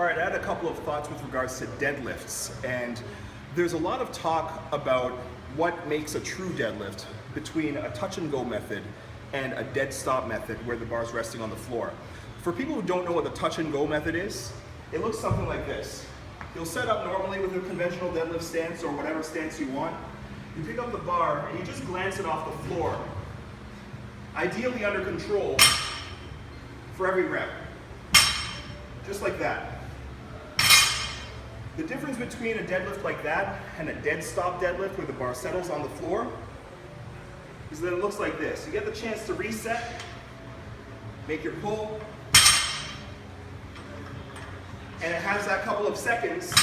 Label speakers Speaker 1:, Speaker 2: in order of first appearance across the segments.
Speaker 1: All right, I had a couple of thoughts with regards to deadlifts, and there's a lot of talk about what makes a true deadlift between a touch and go method and a dead stop method where the bar's resting on the floor. For people who don't know what the touch and go method is, it looks something like this. You'll set up normally with a conventional deadlift stance or whatever stance you want. You pick up the bar and you just glance it off the floor, ideally under control for every rep, just like that. The difference between a deadlift like that and a dead stop deadlift where the bar settles on the floor is that it looks like this. You get the chance to reset, make your pull, and it has that couple of seconds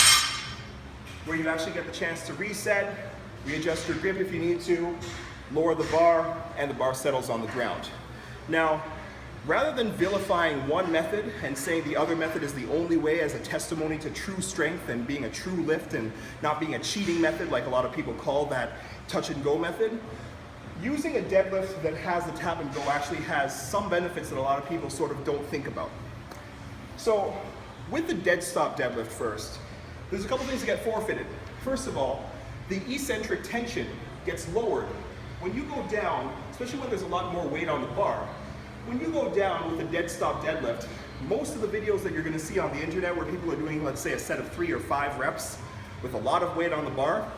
Speaker 1: where you actually get the chance to reset, readjust your grip if you need to, lower the bar, and the bar settles on the ground. Now, rather than vilifying one method and saying the other method is the only way as a testimony to true strength and being a true lift and not being a cheating method like a lot of people call that touch and go method, using a deadlift that has the tap and go actually has some benefits that a lot of people sort of don't think about. So with the dead stop deadlift first, there's a couple things that get forfeited. First of all, the eccentric tension gets lowered. When you go down, especially when there's a lot more weight on the bar, when you go down with a dead stop deadlift, most of the videos that you're going to see on the internet where people are doing, let's say, a set of 3 or 5 reps with a lot of weight on the bar,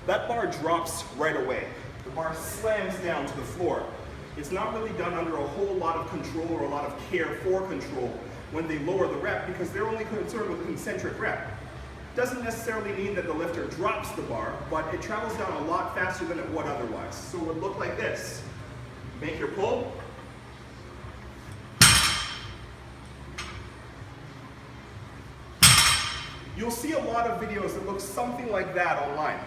Speaker 1: that bar drops right away. The bar slams down to the floor. It's not really done under a whole lot of control or a lot of care for control when they lower the rep because they're only concerned with a concentric rep. Doesn't necessarily mean that the lifter drops the bar, but it travels down a lot faster than it would otherwise. So it would look like this. Make your pull. You'll see a lot of videos that look something like that online.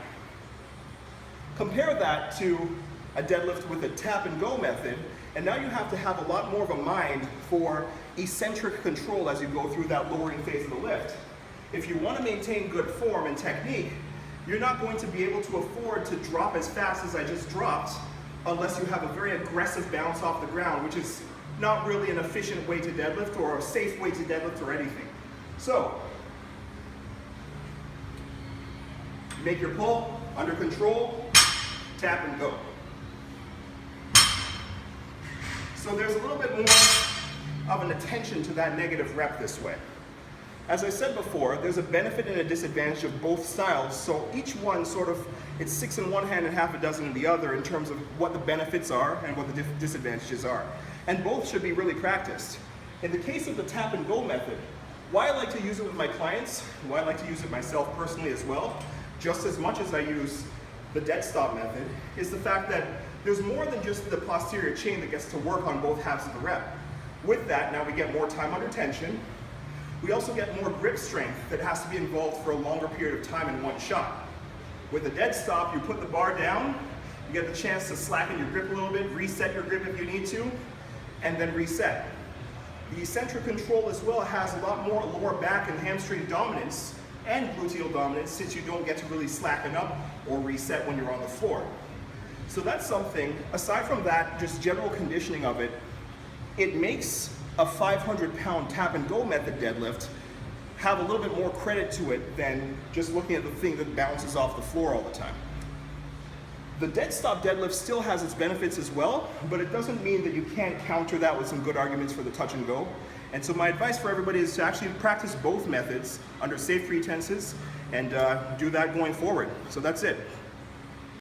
Speaker 1: Compare that to a deadlift with a tap and go method, and now you have to have a lot more of a mind for eccentric control as you go through that lowering phase of the lift. If you want to maintain good form and technique, you're not going to be able to afford to drop as fast as I just dropped unless you have a very aggressive bounce off the ground, which is not really an efficient way to deadlift or a safe way to deadlift or anything. So, make your pull, under control, tap and go. So there's a little bit more of an attention to that negative rep this way. As I said before, there's a benefit and a disadvantage of both styles, so each one sort of, it's 6 in one hand and half a dozen in the other in terms of what the benefits are and what the disadvantages are. And both should be really practiced. In the case of the tap and go method, why I like to use it with my clients, why I like to use it myself personally as well, just as much as I use the dead stop method, is the fact that there's more than just the posterior chain that gets to work on both halves of the rep. With that, now we get more time under tension. We also get more grip strength that has to be involved for a longer period of time in one shot. With the dead stop, you put the bar down, you get the chance to slacken your grip a little bit, reset your grip if you need to, and then reset. The eccentric control as well has a lot more lower back and hamstring dominance and gluteal dominance since you don't get to really slacken up or reset when you're on the floor. So that's something, aside from that, just general conditioning of it, it makes a 500-pound tap and go method deadlift have a little bit more credit to it than just looking at the thing that bounces off the floor all the time. The dead stop deadlift still has its benefits as well, but it doesn't mean that you can't counter that with some good arguments for the touch and go. And so my advice for everybody is to actually practice both methods under safe pretenses and do that going forward. So that's it.